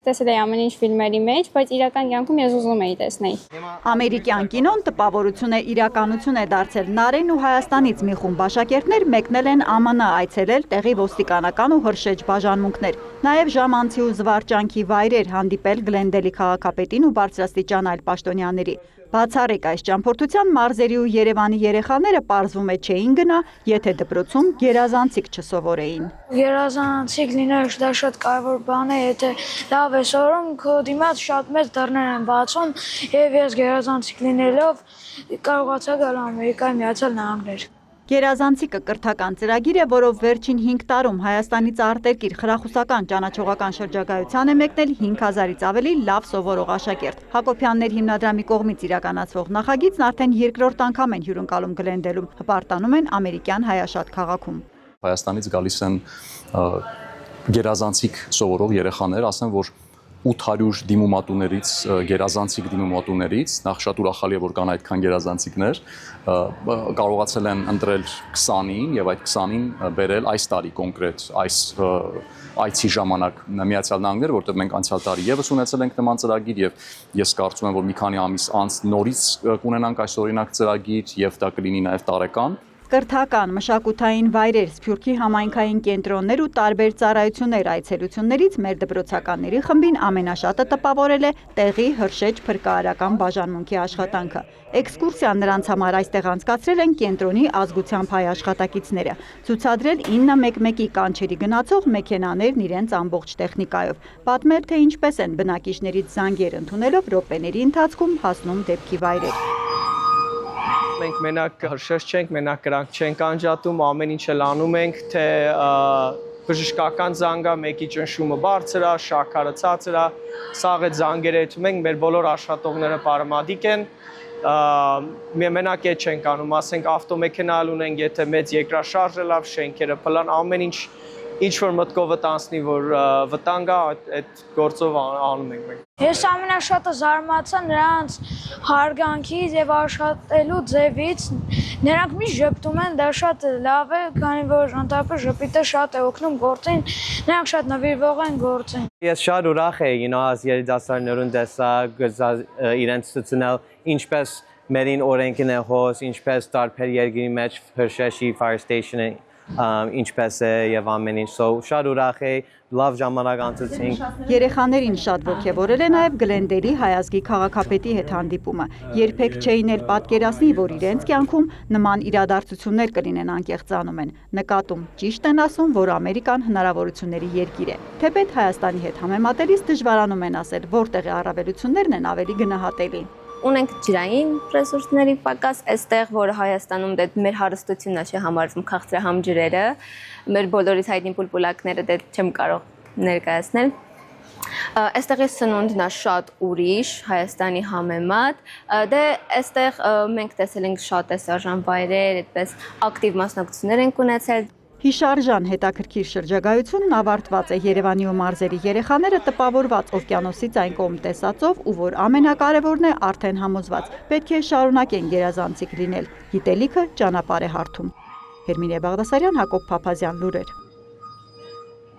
Տեսել էի ամեն ինչ ֆիլմերի մեջ, բայց իրական կյանքում ես ուզում էի տեսնել։ Ամերիկյան կինոն տպավորություն է իրականություն է դարձել։ Նարէն ու Հայաստանից մի խումբ աշակերտներ մեկնել են ԱՄՆ այցելել տեղի ոստիկանական ու հրշեջ բաժանմունքներ, նաև ժամանցի ու զվարճանքի վայրեր, հանդիպել Գլենդելի քաղաքապետին ու բարձրաստիճան այլ պաշտոնյաների։ Բացառիկ այս ճամփորդության մարզերի ու Երևանի երեխաները պարզվում է չէին գնա, եթե դպրոցում գերազանցիկ չսովորեին։ Գերազանցիկ լինելը դա շատ կարևոր բան է, եթե լավ է սովորում, քո դիմաց շատ մեծ դռներ են բացում, եւ ես գերազանցիկ լինելով կարողացա գալ Ամերիկայի Միացյալ Նահանգներ։ Գերազանցիկը կրթական ծրագիր է, որով վերջին 5 տարում Հայաստանից արտերկիր խրախուսական ճանաչողական շրջագայության է մեկնել 5000-ից ավելի լավ սովորող աշակերտ։ Հակոբյաններ հիմնադրամի կողմից իրականացվող նախագիծն արդեն երկրորդ անգամ են հյուրընկալում Գլենդելում, հպարտանում են ամերիկյան Հայաշատ քաղաքում։ Հայաստանից գալիս են գերազանցիկ սովորող երեխաներ, ասեմ, որ 800 դիմումատուներից, գերազանցիկ դիմումատուներից, նախ շատ ուրախալի է, որ կան այդքան գերազանցիկներ, կարողացել են ընտրել 20-ին եւ այդ 20-ին բերել այս տարի կոնկրետ այս այցի ժամանակ Միացյալ Նահանգներ, որտեղ մենք անցյալ տարի եւս ունեցել ենք նման ծրագիր եւ ես կարծում եմ, որ մի քանի ամիս անց նորից կունենանք այս օրինակ ծրագիր եւ դա կլինի նաեւ տարեկան։ Կրթական, մշակութային վայրեր, Սփյուռքի համայնքային կենտրոններ ու տարբեր ծառայություններ այցելություններից մեր դպրոցականների խմբին ամենաշատը տպավորել է տեղի հրշեջ փրկարարական բաժանմունքի աշխատանքը։ Էքսկուրսիան նրանց համար այստեղ անցկացրել են կենտրոնի ազգությամբ հայ աշխատակիցները, ցուցադրել 911-ի կանչերի գնացող մեքենաներն իրենց ամբողջ տեխնիկայով, պատմել թե ինչպես են բնակիչներից զանգեր ընդունելով րոպեների ընթացքում հասնում դեպքի վայրեր։ Մենք մենակ հրշեջ չենք, մենակ կրանք չենք անջատում, ամեն ինչ էլ անում ենք, թե բժշկական զանգա, մեկի ճնշումը բարձր է, շաքարը ցածր է, սաղ այդ զանգերը եթում ենք, մեր բոլոր աշխատողները պարմադիկ են, մենակ այդ չենք անում, ասենք ավտոմեքենա ունենք, եթե մեծ երկրաշարժ է լավ, շենքերը փլան, ամեն ինչ որ մտքով տանցնի, որ վտանգ է, այդ գործով անում ենք մենք։ Ես ամենաշատը զարմացա նրանց հարգանքից եւ աշխատելու ձևից։ Նրանք միշտ ժպտում են, դա շատ լավ է, քանի որ ընդհանրապես ժպիտը շատ է օգնում գործին, նրանք շատ նվիրվող են գործին։ Ես շատ ուրախ եի, այս երիտասարդներուն տեսա իրենց ցուցնել ինչպես մերին օրենքն է հոս, ինչպես տարբեր երկրի մեջ հրշեջի fire station-ը ինչպես է եւ ամեն ինչ, շատ ուրախ էի, լավ ժամանակ անցուցինք։ Երեխաներին շատ ոգևորել է նաև Գլենդելի հայազգի քաղաքապետի հետ հանդիպումը։ Երբեք չէին էլ պատկերացնի, որ իրենց կյանքում նման իրադարձություններ կլինեն, անկեղծանում են։ Նկատում ճիշտ են ասում, որ Ամերիկան հնարավորությունների երկիր է։ Թեպետ Հայաստանի հետ համեմատելիս դժվարանում են ասել, որտեղ է առավելություններն են ավելի գնահատելի։ Ունենք ջրային ռեսուրսների պակաս, այստեղ, որ Հայաստանում մեր հարստությունն է համարվում քաղցրահամ ջրերը, մեր բոլորից հայտնի պուլպուլակները դե չեմ կարող ներկայացնել։ Այստեղի սնունդն է շատ ուրիշ Հայաստանի համեմատ, դե այստեղ մենք տեսել ենք շատ տեսարժան վայրեր, այդպես ակտիվ մասնակցություններ ենք ունեցել։ Հիշարժան հետաքրքիր շրջագայությունն ավարտված է Երևանի ու մարզերի երեխաները տպավորված օվկիանոսից այն կողմ տեսածով ու որ ամենակարևորն է արդեն համոզված, պետք է շարունակեն գերազանցիկ լինել, գիտելիքը ճանապարհ է հարթում։ Հերմինե Բաղդասարյան, Հակոբ Փափազյան, լուրեր։